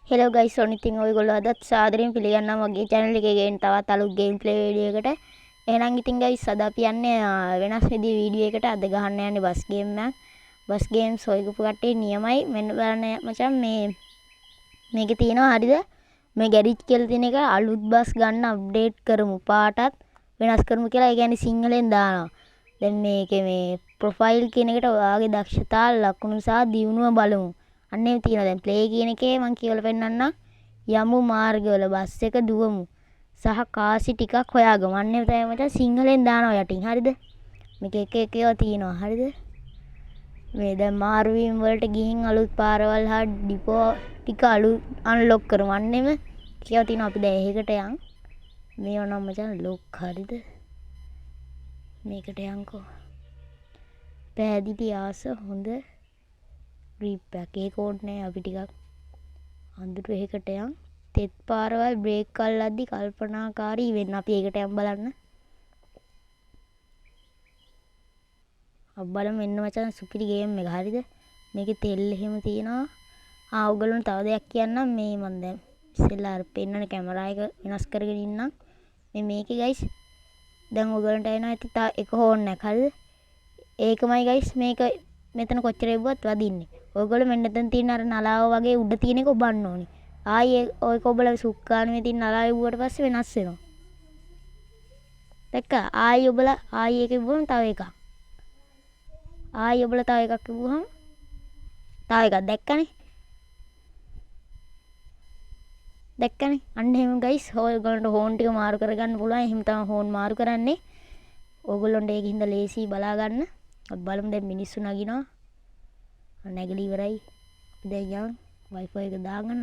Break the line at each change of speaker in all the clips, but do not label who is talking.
Hello guys ඔන්න ඉතින් ඔයගොල්ලෝ අදත් සාදරයෙන් පිළිගන්නවා මගේ channel එකේ ගේන තවත් අලුත් gameplay වීඩියෝ එකට. එහෙනම් ඉතින් ගයිස් අද අපි යන්නේ වෙනස් විදිහේ වීඩියෝ එකට. අද ගහන්න යන්නේ බස් ගේම් එකක්. බස් ගේම්ස් හොයපු කට්ටිය නියමයි. මෙන්න බලන්න මචං මේකේ තියෙනවා හරිද? මේ ගැරිජ් කියලා තියෙන එක අලුත් බස් ගන්න අප්ඩේට් කරමු. පාටත් වෙනස් කරමු කියලා ඒ කියන්නේ සිංහලෙන් දානවා. දැන් මේකේ මේ ප්‍රොෆයිල් කියන එකට ඔයාගේ දක්ෂතා ලකුණු සහ දියුණුව බලමු. අන්න එහෙම තියෙනවා. දැන් ප්ලේ කියන එකේ මම කියලා පෙන්නන්නම්. යමු මාර්ගවල බස් එක දුවමු. සහ කාසි ටිකක් හොයාගමු. අන්න එහෙම තමයි මචං සිංහලෙන් දානවා යටින්. හරිද? මේක එක එක ඒවා තියෙනවා. හරිද? මේ දැන් මාරු වීම වලට ගිහින් අලුත් පාරවල් හා ඩිපෝ ටික අලුත් අන්ලොක් කරමු. අන්න එහෙම කියලා තියෙනවා. අපි දැන් එහෙකට යන්. මේව නම් මචං ලොක් හරිද? මේකට යන්කෝ. පැහැදිලි ආස හොඳ ග්‍රීප් එකක්. ඒක ඕනේ නෑ අපි ටිකක් අඳුරු එහෙකට යන්. තෙත් පාරවල් බ්‍රේක් අල්ලද්දි කල්පනාකාරී වෙන්න. අපි ඒකට යන් බලන්න. බලමු මෙන්න මචං සුපිරි ගේම් එක. හරිද? මේකේ තෙල් එහෙම තියෙනවා. ඔයගොල්ලෝ තව දෙයක් කියන්නම්. මේ මම දැන් ඉස්සෙල්ලා අර පෙන්නන කැමරා එක වෙනස් කරගෙන ඉන්නම්. මේකේ ගයිස් දැන් ඔයගොල්ලන්ට එනවා ඇති තා එක හෝන් එකක්. හරිද? ඒකමයි ගයිස් මේක මෙතන කොච්චර එව්වත් වදින්නේ. ඔයගොල්ලෝ මෙන්න මෙතන තියෙන අර නලාව වගේ උඩ තියෙන එක ඔබන්න ඕනේ. ආයේ ඔය කොබල සුක්කානුවේ තියෙන නලාව එව්වට පස්සේ වෙනස් වෙනවා. දැක්කා? ආයේ ඔබලා ආයේ ඒක එවුවම තව එකක්. ආයේ ඔබලා තව එකක් එවුවම තව එකක්. දැක්කනේ? දැක්කනේ? අන්න එහෙම ගයිස් ඔයගොල්ලන්ට හෝන් ටික මාරු කරගන්න පුළුවන්. එහෙම තමයි හෝන් මාරු කරන්නේ. ඔයගොල්ලන්ට ඒකින්ද ලේසි බලා ගන්න. අපි බලමු දැන් මිනිස්සු නගිනවා. නැගලා ඉවරයි. දැන් යන් Wi-Fi එක දාගන්න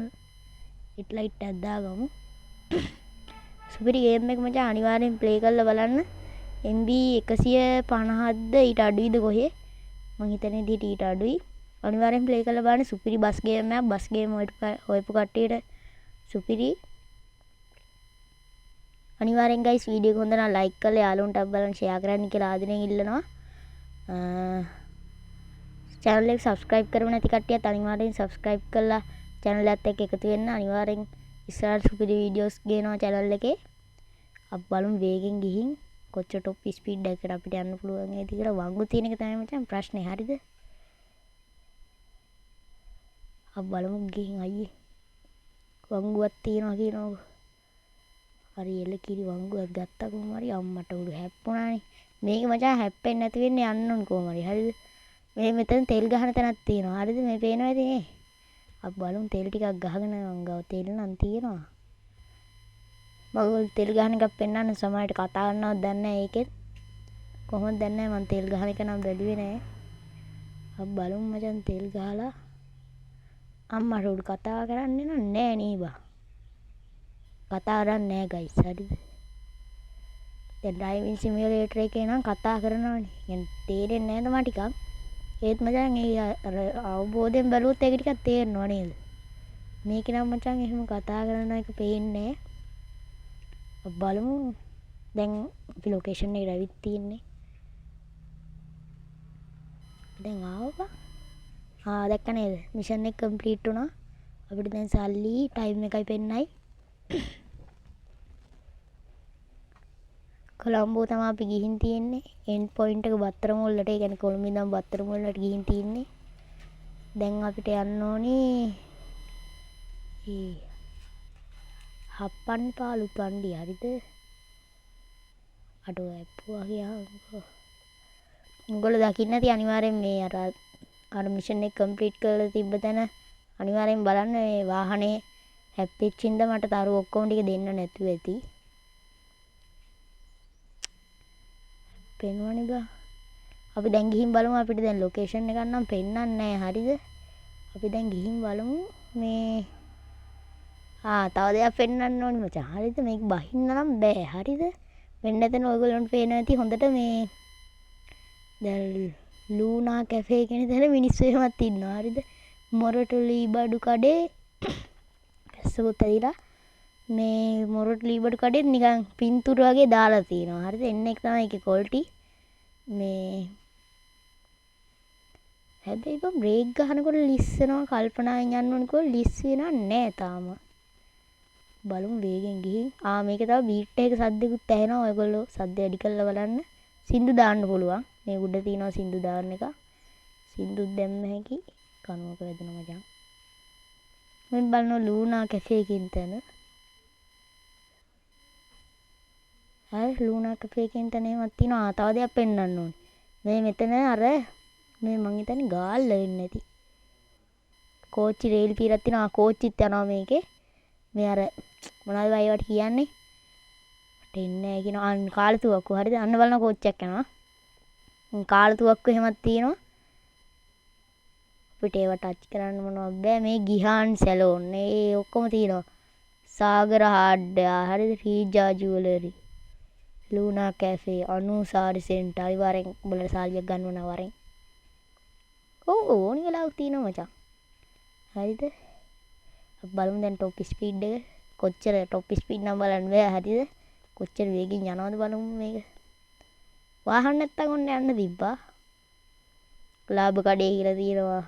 ඉට් ලයිට් එකක් දාගමු. සුපිරි ගේම් එක මචං අනිවාර්යෙන් ප්ලේ කරලා බලන්න. MB 150ක්ද ඊට අඩුයිද කොහේ? මං හිතන්නේ ඉතින් ඊට අඩුයි. අනිවාර්යෙන් ප්ලේ කරලා බලන්න. සුපිරි බස් ගේම් එකක්. බස් ගේම් හොයපු කට්ටියට සුපිරි. අනිවාර්යෙන් ගයිස් වීඩියෝ එක හොඳ නම් ලයික් කරලා යාළුවන්ට බලන්න ෂෙයා කරන්න කියලා ආදරෙන් ඉල්ලනවා. channel එක subscribe කරමු නැති කට්ටියත් අනිවාර්යෙන් subscribe කරලා channel එකත් එක්ක එකතු වෙන්න. අනිවාර්යෙන් ඉස්සරහට සුපිරි වීඩියෝස් ගේනවා channel එකේ. අපි බලමු වේගෙන් ගිහින් කොච්චර top speed එකකට අපිට යන්න පුළුවන් ඒද කියලා. වංගු තියෙන එක තමයි මචං ප්‍රශ්නේ. හරිද? අපි බලමු ගිහින් අයියේ. වංගුවක් තියනවා කියනවා. හරි එල කිරි වංගුවක් ගත්තා කොහොම හරි අම්මට උඩ හැප්පුණානේ. මේක මචං හැප්පෙන්නේ නැති වෙන්නේ යන්න ඕන කොහොම හරි. හරිද? මේ මෙතන තෙල් ගහන තැනක් තියෙනවා. හරිද? මේ පේනවා ඉතින් මේ. අපි බලමු තෙල් ටිකක් ගහගෙන ගාව තෙල් නම් තියෙනවා. මම තෙල් ගහන එකක් පෙන්නන්න සමහරට කතා කරනවද දන්නේ නැහැ ඒකෙත්. කොහොමද දන්නේ නැහැ මම තෙල් ගහන එක නම් බැලුවේ නැහැ. අපි බලමු මචං තෙල් ගහලා අම්මට උඩ කතා කරන්නේ නැහැ නේ බා. කතා කරන්නේ නැහැ ගයිස්. හරිද? දැන් ඩ්‍රයිවිං සිමියුලේටර් එකේ නම් කතා කරනවානේ. يعني තේරෙන්නේ නැහැ තමයි ටිකක්. ඒත් මචං ඒ අවබෝධයෙන් බැලුවොත් ඒක ටිකක් තේරෙනව නේද? මේක නම් මචං එහෙම කතා කරන එක පේන්නේ නැහැ. බලමු දැන් අපි ලොකේෂන් එකට ඇවිත් තියෙන්නේ. දැන් ආවා. දැක්ක නේද? මිෂන් එක කම්ප්ලීට් වුණා. අපිට දැන් සල්ලි ටයිම් එකයි පෙන්නයි. කොළඹෝ තමයි අපි ගිහින් තියෙන්නේ. එන්ඩ් පොයින්ට් එක බත්තරමුල්ලට. ඒ කියන්නේ කොළඹ ඉඳන් බත්තරමුල්ලට ගිහින් තියෙන්නේ. දැන් අපිට යන්න ඕනි හප්පන් පාලු පණ්ඩි. හරිද? අඩෝ ඇප්පුවා ගියා. උගල දකින්න නැති අනිවාර්යෙන් මේ අර මිෂන් එක කම්ප්ලීට් කරලා තිබ්බ තැන අනිවාර්යෙන් බලන්න. මේ වාහනේ හැප්පෙච්ච ඉඳ මට තරු ඔක්කොම ටික දෙන්න නැතුව ඇති. පේනවනේ බා. අපි දැන් ගිහින් බලමු. අපිට දැන් ලොකේෂන් එකක් නම් පෙන්නන්නේ නැහැ. හරිද? අපි දැන් ගිහින් බලමු. මේ තව දෙයක් පෙන්නන්න ඕනි මචං. හරිද? මේක බහින්න නම් බෑ. හරිද? මෙන්න එතන ඔයගොල්ලන්ට පේනවා ඇති හොඳට මේ දැන් ලූනා කැෆේ කියන තැන මිනිස්සු එහෙමත් ඉන්නවා. හරිද? මොරටු බඩු කඩේ පැස්සකුත් ඇදිලා මේ මොරටු බඩු කඩේ නිකන් පින්තූර වගේ දාලා තියෙනවා. හරිද? එන්න එක තමයි ඒකේ ක්වොලිටි. මේ හැබැයි මම බ්‍රේක් ගහනකොට ලිස් වෙනවා කල්පනාවෙන් යන්න ඕනකෝ ලිස් වෙනා නෑ තාම. බලමු වේගෙන් ගිහින්. මේකේ තව බීට් එකක සද්දෙකුත් ඇහෙනවා. ඔයගොල්ලෝ සද්ද වැඩි කරලා බලන්න. සින්දු දාන්න පුළුවන්. මේ උඩ තියෙනවා සින්දු දාන්න එක. සින්දුත් දැම්ම හැකි. කනුවක වැදුණා මචං. මම බලනවා ලූනා කැෆේ එකකින් තන. හරි ලූනා කැෆේ එකකින් තන එහෙමත් තියෙනවා. තව දෙයක් පෙන්වන්න ඕනේ. මේ මෙතන අර මේ මං හිතන්නේ ගාල්ල වෙන්නේ නැති. කෝච්චි රේල් පීරක් තියෙනවා. කෝච්චිත් යනවා මේකේ. මේ අර මොනවද වයිවට කියන්නේ? මට එන්නේ නැහැ කියනවා. කාලතුවක්කු හරිද? අන්න බලන කෝච්චියක් යනවා. කාලතුවක්කු එහෙමත් තියෙනවා. අපිට ඒව ටච් කරන්න මොනවද බෑ. මේ ගිහාන් සැලෝන් ඒ ඔක්කොම තියෙනවා. සාගර හාඩ්ඩා හරිද? රීජා ජුවලරි. ලූනා කැෆේ අනුසාරි සෙන්ටර් අනිවාර්යෙන් උඹලට සාලියක් ගන්න ඕන වරෙන්. ඕනි වෙලාවක් තියෙනවා මචං. හරිද? අපි බලමු දැන් টොප් ස්පීඩ් එක කොච්චර টොප් ස්පීඩ් නම් බලන්න බෑ හරිද? කොච්චර වේගෙන් යනවද බලමු මේක. වාහන නැත්තම් ඔන්න යන්න තිබ්බා. ලාභ කඩේ කියලා තියෙනවා.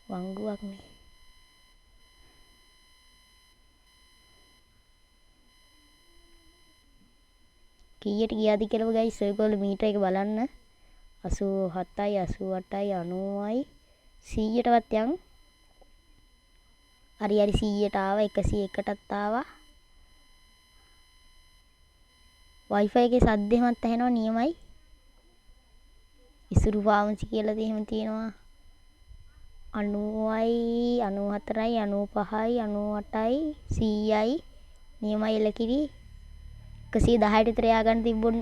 වංගුවක් නේ. කීයට ගියාද කියලා ගයිස් ඔයගොල්ලෝ මීටර එක බලන්න. 87යි 88යි 90යි 100ටවත් යන්. හරි 100ට ආවා 101ටත් ආවා. Wi-Fi එකේ සද්ද එහෙමත් ඇහෙනවා නියමයි. ඉසුරු ෆාමසි කියලා එහෙම තියෙනවා. 90යි 94යි 95යි 98යි 100යි නියමයි එලකිරි 110ට විතර ය아가න්න තිබුණ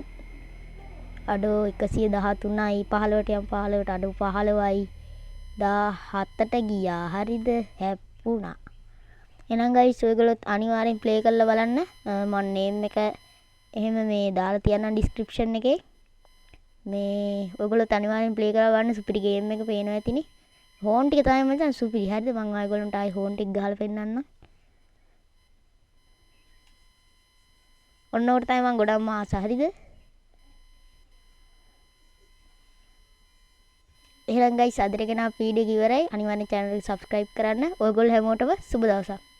අඩෝ 113යි 15ට යම් 15ට අඩෝ 15යි 17ට ගියා හරිද හැප්පුණා. එහෙනම් ගයිස් ඔයගොල්ලොත් අනිවාර්යෙන් ප්ලේ කරලා බලන්න. මම නේම් එක එහෙම මේ දාලා තියන්නම් ඩිස්ක්‍රිප්ෂන් එකේ. මේ ඔයගොල්ලොත් අනිවාර්යෙන් ප්ලේ කරලා බලන්න. සුපිරි ගේම් එක පේනවා ඇතිනේ. හෝන් ටික තමයි මචං සුපිරි. හරිද? මම ඔයගොල්ලන්ට ආයි හෝන් ටික ගහලා පෙන්නන්නම්. ඔන්න ඔකට තමයි මම ගොඩක්ම ආස. හරිද? එහෙනම් ගයිස් අදට ගෙන අපේ වීඩියෝ එක ඉවරයි. අනිවාර්යෙන් channel එක subscribe කරන්න. ඔයගොල්ලෝ හැමෝටම සුබ දවසක්.